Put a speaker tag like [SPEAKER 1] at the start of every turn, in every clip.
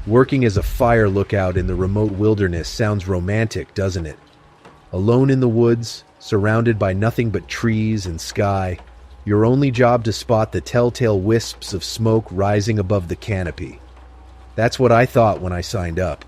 [SPEAKER 1] Working as a fire lookout in the remote wilderness sounds romantic, doesn't it? Alone in the woods, surrounded by nothing but trees and sky, your only job to spot the telltale wisps of smoke rising above the canopy. That's what I thought when I signed up.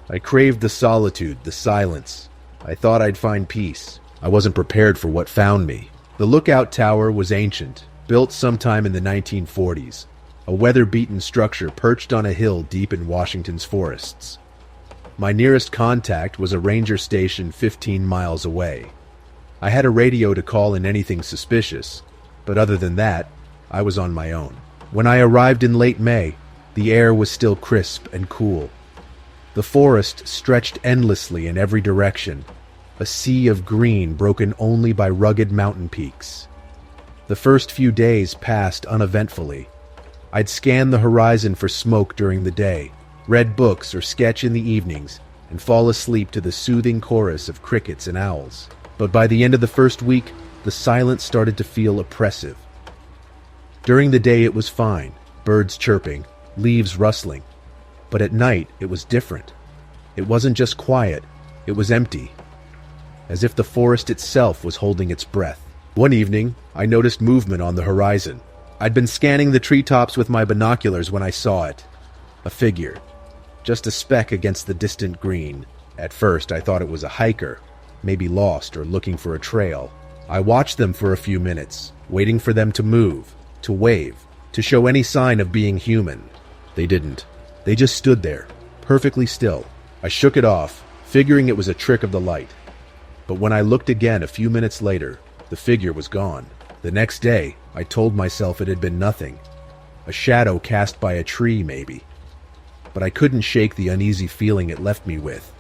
[SPEAKER 1] I craved the solitude, the silence. I thought I'd find peace. I wasn't prepared for what found me. The lookout tower was ancient, built sometime in the 1940s, a weather-beaten structure perched on a hill deep in Washington's forests. My nearest contact was a ranger station 15 miles away. I had a radio to call in anything suspicious, but other than that, I was on my own. When I arrived in late May, the air was still crisp and cool. The forest stretched endlessly in every direction, a sea of green broken only by rugged mountain peaks. The first few days passed uneventfully. I'd scan the horizon for smoke during the day, read books or sketch in the evenings, and fall asleep to the soothing chorus of crickets and owls. But by the end of the first week, the silence started to feel oppressive. During the day it was fine, birds chirping, leaves rustling. But at night it was different. It wasn't just quiet, it was empty, as if the forest itself was holding its breath. One evening, I noticed movement on the horizon. I'd been scanning the treetops with my binoculars when I saw it. A figure. Just a speck against the distant green. At first, I thought it was a hiker, maybe lost or looking for a trail. I watched them for a few minutes, waiting for them to move, to wave, to show any sign of being human. They didn't. They just stood there, perfectly still. I shook it off, figuring it was a trick of the light. But when I looked again a few minutes later, the figure was gone. The next day, I told myself it had been nothing. A shadow cast by a tree, maybe. But I couldn't shake the uneasy feeling it left me with.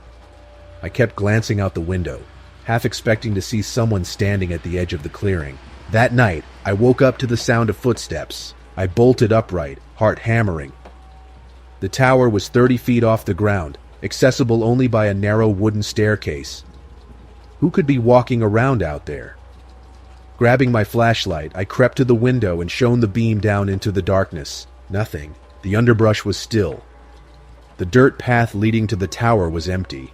[SPEAKER 1] I kept glancing out the window, half expecting to see someone standing at the edge of the clearing. That night, I woke up to the sound of footsteps. I bolted upright, heart hammering. The tower was 30 feet off the ground, accessible only by a narrow wooden staircase. Who could be walking around out there? Grabbing my flashlight, I crept to the window and shone the beam down into the darkness. Nothing. The underbrush was still. The dirt path leading to the tower was empty.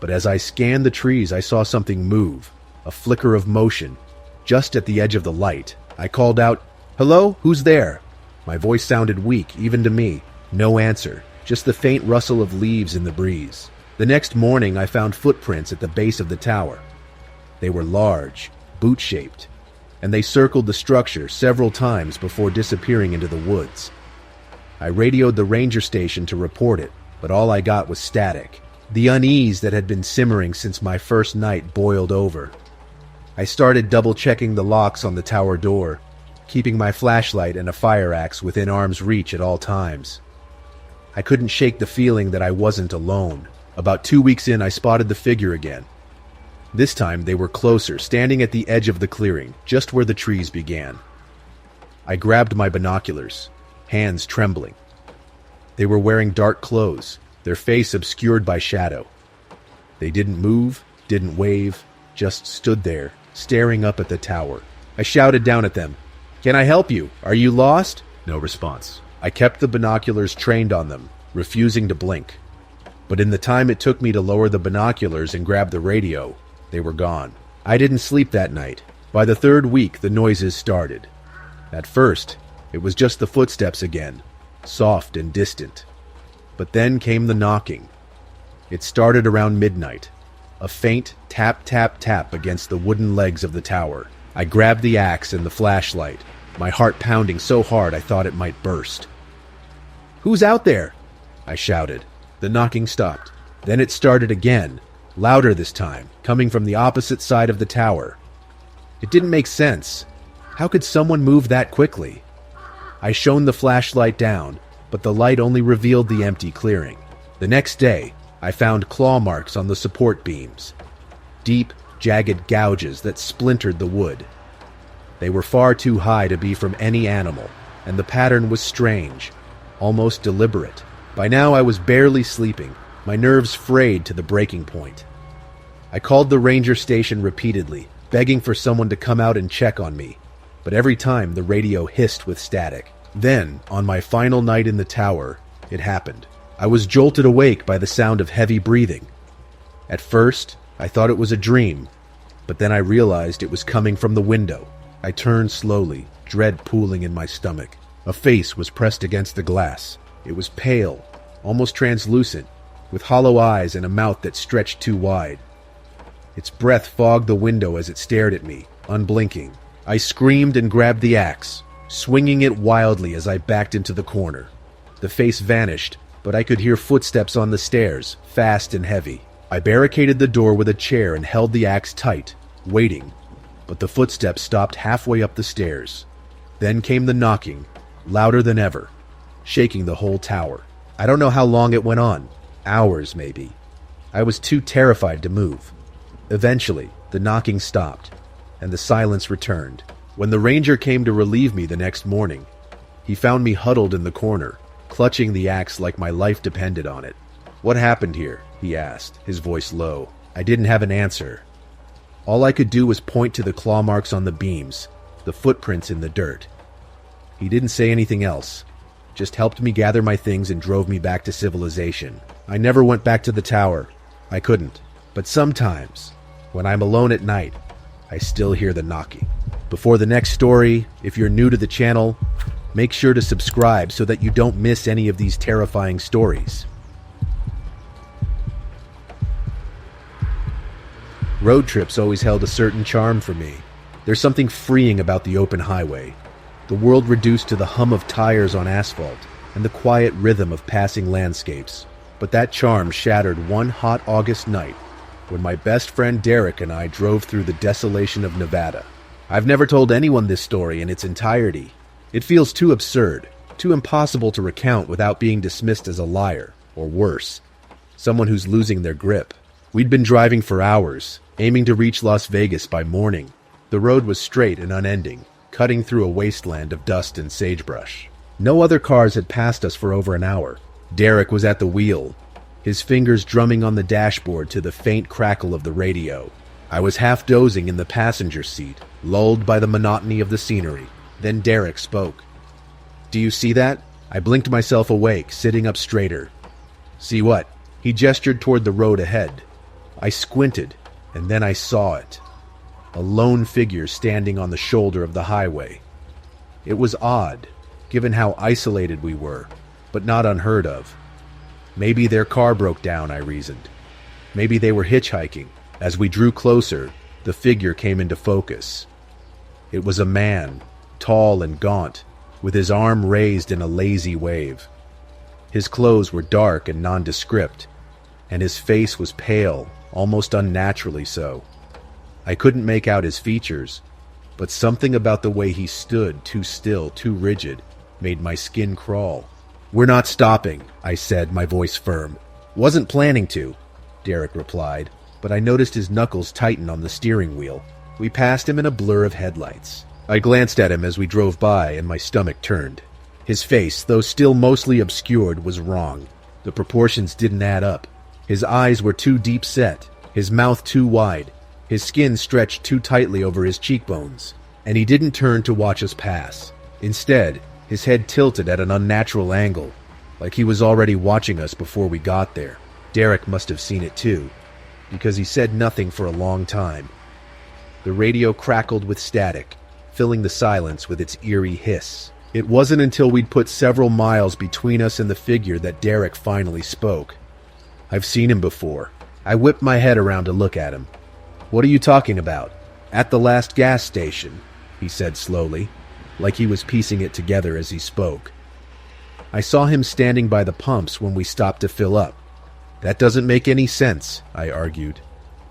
[SPEAKER 1] But as I scanned the trees, I saw something move, a flicker of motion, just at the edge of the light. I called out, "Hello? Who's there?" My voice sounded weak, even to me. No answer, just the faint rustle of leaves in the breeze. The next morning, I found footprints at the base of the tower. They were large, boot-shaped, and they circled the structure several times before disappearing into the woods. I radioed the ranger station to report it, but all I got was static. The unease that had been simmering since my first night boiled over. I started double-checking the locks on the tower door, keeping my flashlight and a fire axe within arm's reach at all times. I couldn't shake the feeling that I wasn't alone. About 2 weeks in, I spotted the figure again. This time, they were closer, standing at the edge of the clearing, just where the trees began. I grabbed my binoculars, hands trembling. They were wearing dark clothes, their face obscured by shadow. They didn't move, didn't wave, just stood there, staring up at the tower. I shouted down at them, "Can I help you? Are you lost?" No response. I kept the binoculars trained on them, refusing to blink. But in the time it took me to lower the binoculars and grab the radio, they were gone. I didn't sleep that night. By the third week, the noises started. At first, it was just the footsteps again, soft and distant. But then came the knocking. It started around midnight. A faint tap, tap, tap against the wooden legs of the tower. I grabbed the axe and the flashlight, my heart pounding so hard I thought it might burst. "Who's out there?" I shouted. The knocking stopped. Then it started again, louder this time, coming from the opposite side of the tower. It didn't make sense. How could someone move that quickly? I shone the flashlight down, but the light only revealed the empty clearing. The next day, I found claw marks on the support beams. Deep, jagged gouges that splintered the wood. They were far too high to be from any animal, and the pattern was strange, almost deliberate. By now I was barely sleeping, my nerves frayed to the breaking point. I called the ranger station repeatedly, begging for someone to come out and check on me, but every time the radio hissed with static. Then, on my final night in the tower, it happened. I was jolted awake by the sound of heavy breathing. At first, I thought it was a dream, but then I realized it was coming from the window. I turned slowly, dread pooling in my stomach. A face was pressed against the glass. It was pale, almost translucent, with hollow eyes and a mouth that stretched too wide. Its breath fogged the window as it stared at me, unblinking. I screamed and grabbed the axe, swinging it wildly as I backed into the corner. The face vanished, but I could hear footsteps on the stairs, fast and heavy. I barricaded the door with a chair and held the axe tight, waiting, but the footsteps stopped halfway up the stairs. Then came the knocking, louder than ever, shaking the whole tower. I don't know how long it went on. Hours, maybe. I was too terrified to move. Eventually, the knocking stopped, and the silence returned. When the ranger came to relieve me the next morning, he found me huddled in the corner, clutching the axe like my life depended on it. "What happened here?" he asked, his voice low. I didn't have an answer. All I could do was point to the claw marks on the beams, the footprints in the dirt. He didn't say anything else, just helped me gather my things and drove me back to civilization. I never went back to the tower. I couldn't. But sometimes, when I'm alone at night, I still hear the knocking. Before the next story, if you're new to the channel, make sure to subscribe so that you don't miss any of these terrifying stories. Road trips always held a certain charm for me. There's something freeing about the open highway. The world reduced to the hum of tires on asphalt and the quiet rhythm of passing landscapes. But that charm shattered one hot August night when my best friend Derek and I drove through the desolation of Nevada. I've never told anyone this story in its entirety. It feels too absurd, too impossible to recount without being dismissed as a liar, or worse, someone who's losing their grip. We'd been driving for hours, aiming to reach Las Vegas by morning. The road was straight and unending, cutting through a wasteland of dust and sagebrush. No other cars had passed us for over an hour. Derek was at the wheel, his fingers drumming on the dashboard to the faint crackle of the radio. I was half dozing in the passenger seat, lulled by the monotony of the scenery. Then Derek spoke. "Do you see that?" I blinked myself awake, sitting up straighter. "See what?" He gestured toward the road ahead. I squinted, and then I saw it. A lone figure standing on the shoulder of the highway. It was odd, given how isolated we were, but not unheard of. Maybe their car broke down, I reasoned. Maybe they were hitchhiking. As we drew closer, the figure came into focus. It was a man, tall and gaunt, with his arm raised in a lazy wave. His clothes were dark and nondescript, and his face was pale, almost unnaturally so. I couldn't make out his features, but something about the way he stood, too still, too rigid, made my skin crawl. "We're not stopping," I said, my voice firm. "Wasn't planning to," Derek replied, but I noticed his knuckles tighten on the steering wheel. We passed him in a blur of headlights. I glanced at him as we drove by, and my stomach turned. His face, though still mostly obscured, was wrong. The proportions didn't add up. His eyes were too deep set, his mouth too wide, his skin stretched too tightly over his cheekbones, and he didn't turn to watch us pass. Instead, his head tilted at an unnatural angle, like he was already watching us before we got there. Derek must have seen it too, because he said nothing for a long time. The radio crackled with static, filling the silence with its eerie hiss. It wasn't until we'd put several miles between us and the figure that Derek finally spoke. "I've seen him before." I whipped my head around to look at him. "What are you talking about?" "At the last gas station," he said slowly, like he was piecing it together as he spoke. "I saw him standing by the pumps when we stopped to fill up." "That doesn't make any sense," I argued.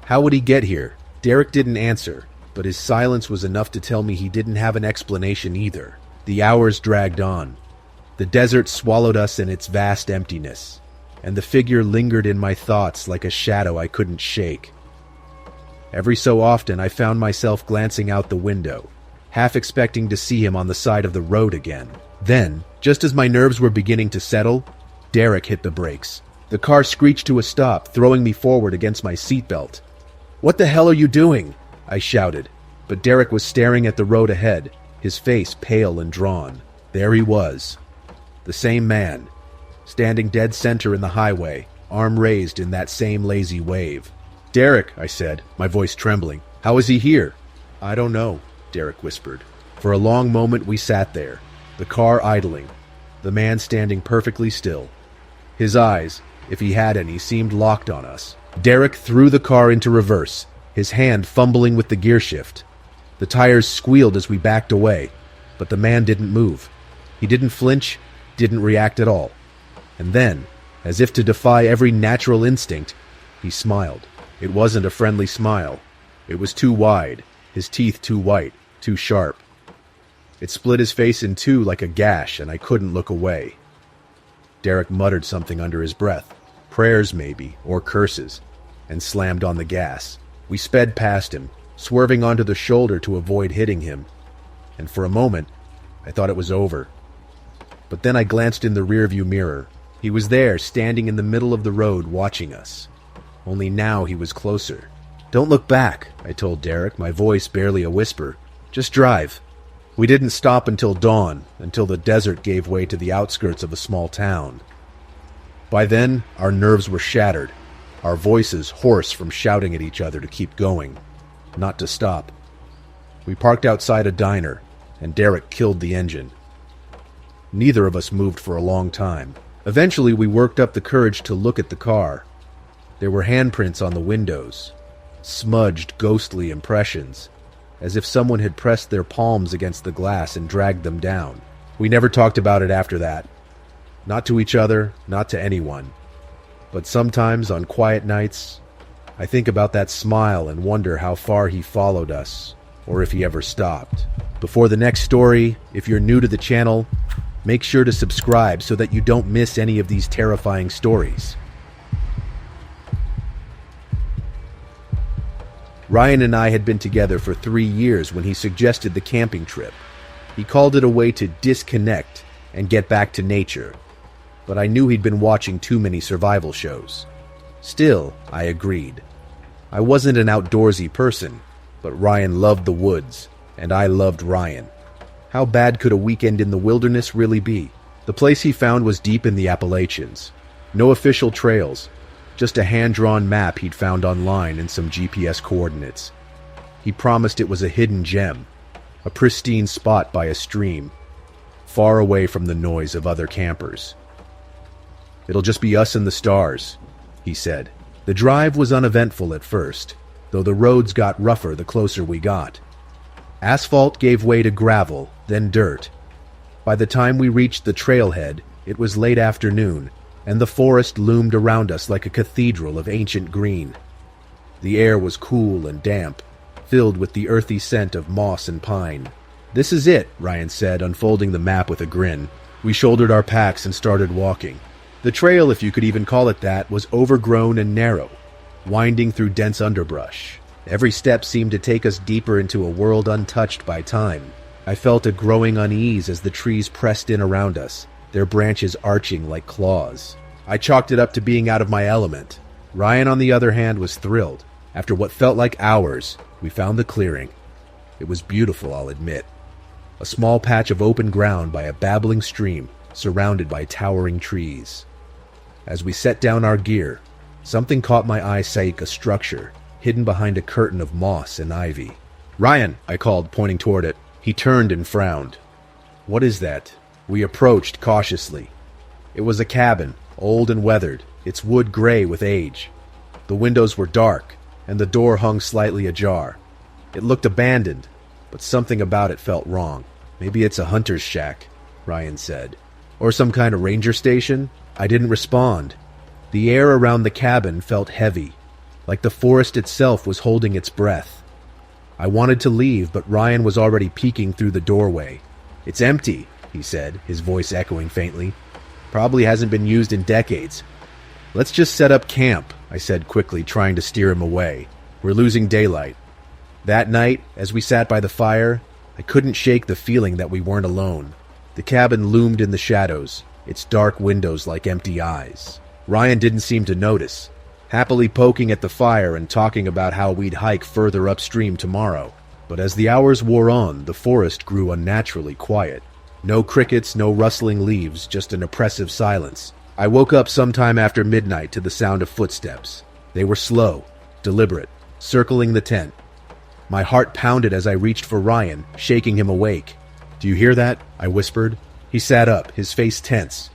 [SPEAKER 1] "How would he get here?" Derek didn't answer, but his silence was enough to tell me he didn't have an explanation either. The hours dragged on. The desert swallowed us in its vast emptiness, and the figure lingered in my thoughts like a shadow I couldn't shake. Every so often I found myself glancing out the window, half expecting to see him on the side of the road again. Then, just as my nerves were beginning to settle, Derek hit the brakes. The car screeched to a stop, throwing me forward against my seatbelt. "What the hell are you doing?" I shouted, but Derek was staring at the road ahead, his face pale and drawn. There he was, the same man, standing dead center in the highway, arm raised in that same lazy wave. "Derek," I said, my voice trembling. "How is he here?" "I don't know," Derek whispered. For a long moment we sat there, the car idling, the man standing perfectly still. His eyes, if he had any, seemed locked on us. Derek threw the car into reverse, his hand fumbling with the gear shift. The tires squealed as we backed away, but the man didn't move. He didn't flinch, didn't react at all. And then, as if to defy every natural instinct, he smiled. It wasn't a friendly smile. It was too wide, his teeth too white, too sharp. It split his face in two like a gash, and I couldn't look away. Derek muttered something under his breath, prayers maybe, or curses, and slammed on the gas. We sped past him, swerving onto the shoulder to avoid hitting him, and for a moment, I thought it was over. But then I glanced in the rearview mirror. He was there, standing in the middle of the road, watching us. Only now he was closer. "Don't look back," I told Derek, my voice barely a whisper. "Just drive." We didn't stop until dawn, until the desert gave way to the outskirts of a small town. By then, our nerves were shattered, our voices hoarse from shouting at each other to keep going, not to stop. We parked outside a diner, and Derek killed the engine. Neither of us moved for a long time. Eventually, we worked up the courage to look at the car. There were handprints on the windows, smudged, ghostly impressions, as if someone had pressed their palms against the glass and dragged them down. We never talked about it after that. Not to each other, not to anyone. But sometimes, on quiet nights, I think about that smile and wonder how far he followed us, or if he ever stopped. Before the next story, if you're new to the channel, make sure to subscribe so that you don't miss any of these terrifying stories. Ryan and I had been together for 3 years when he suggested the camping trip. He called it a way to disconnect and get back to nature, but I knew he'd been watching too many survival shows. Still, I agreed. I wasn't an outdoorsy person, but Ryan loved the woods, and I loved Ryan. How bad could a weekend in the wilderness really be? The place he found was deep in the Appalachians. No official trails, just a hand-drawn map he'd found online and some GPS coordinates. He promised it was a hidden gem, a pristine spot by a stream, far away from the noise of other campers. "It'll just be us and the stars," he said. The drive was uneventful at first, though the roads got rougher the closer we got. Asphalt gave way to gravel, then dirt. By the time we reached the trailhead, it was late afternoon, and the forest loomed around us like a cathedral of ancient green. The air was cool and damp, filled with the earthy scent of moss and pine. "This is it," Ryan said, unfolding the map with a grin. We shouldered our packs and started walking. The trail, if you could even call it that, was overgrown and narrow, winding through dense underbrush. Every step seemed to take us deeper into a world untouched by time. I felt a growing unease as the trees pressed in around us, their branches arching like claws. I chalked it up to being out of my element. Ryan, on the other hand, was thrilled. After what felt like hours, we found the clearing. It was beautiful, I'll admit. A small patch of open ground by a babbling stream, surrounded by towering trees. As we set down our gear, something caught my eyesight, a structure hidden behind a curtain of moss and ivy. "Ryan," I called, pointing toward it. He turned and frowned. "What is that?" We approached cautiously. It was a cabin, old and weathered, its wood gray with age. The windows were dark, and the door hung slightly ajar. It looked abandoned, but something about it felt wrong. "Maybe it's a hunter's shack," Ryan said. "Or some kind of ranger station?" I didn't respond. The air around the cabin felt heavy, like the forest itself was holding its breath. I wanted to leave, but Ryan was already peeking through the doorway. "It's empty," he said, his voice echoing faintly. "Probably hasn't been used in decades." "Let's just set up camp," I said quickly, trying to steer him away. "We're losing daylight." That night, as we sat by the fire, I couldn't shake the feeling that we weren't alone. The cabin loomed in the shadows, its dark windows like empty eyes. Ryan didn't seem to notice, happily poking at the fire and talking about how we'd hike further upstream tomorrow. But as the hours wore on, the forest grew unnaturally quiet. No crickets, no rustling leaves, just an oppressive silence. I woke up sometime after midnight to the sound of footsteps. They were slow, deliberate, circling the tent. My heart pounded as I reached for Ryan, shaking him awake. "Do you hear that?" I whispered. He sat up, his face tense.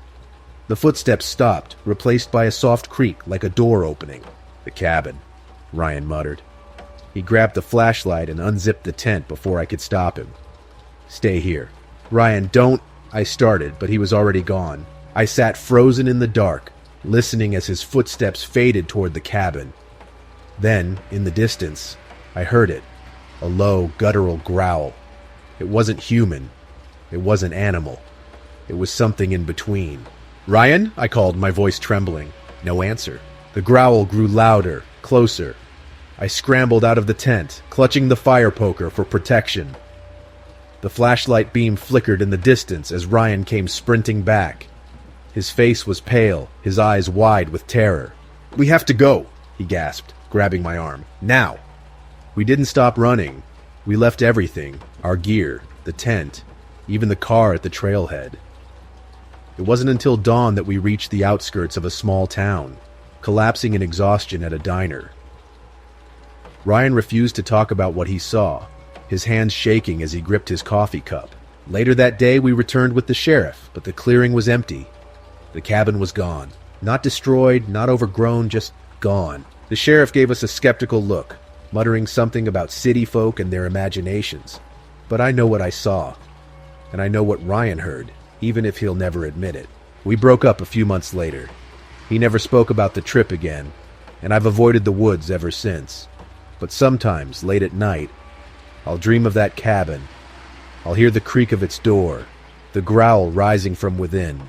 [SPEAKER 1] The footsteps stopped, replaced by a soft creak like a door opening. "The cabin," Ryan muttered. He grabbed the flashlight and unzipped the tent before I could stop him. "Stay here." "Ryan, don't—" I started, but he was already gone. I sat frozen in the dark, listening as his footsteps faded toward the cabin. Then, in the distance, I heard it. A low, guttural growl. It wasn't human. It wasn't animal. It was something in between. "Ryan?" I called, my voice trembling. No answer. The growl grew louder, closer. I scrambled out of the tent, clutching the fire poker for protection. The flashlight beam flickered in the distance as Ryan came sprinting back. His face was pale, his eyes wide with terror. "We have to go," he gasped, grabbing my arm. "Now!" We didn't stop running. We left everything, our gear, the tent, even the car at the trailhead. It wasn't until dawn that we reached the outskirts of a small town, collapsing in exhaustion at a diner. Ryan refused to talk about what he saw, his hands shaking as he gripped his coffee cup. Later that day, we returned with the sheriff, but the clearing was empty. The cabin was gone. Not destroyed, not overgrown, just gone. The sheriff gave us a skeptical look, muttering something about city folk and their imaginations. But I know what I saw, and I know what Ryan heard, even if he'll never admit it. We broke up a few months later. He never spoke about the trip again, and I've avoided the woods ever since. But sometimes, late at night, I'll dream of that cabin. I'll hear the creak of its door, the growl rising from within,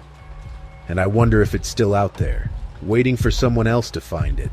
[SPEAKER 1] and I wonder if it's still out there, waiting for someone else to find it.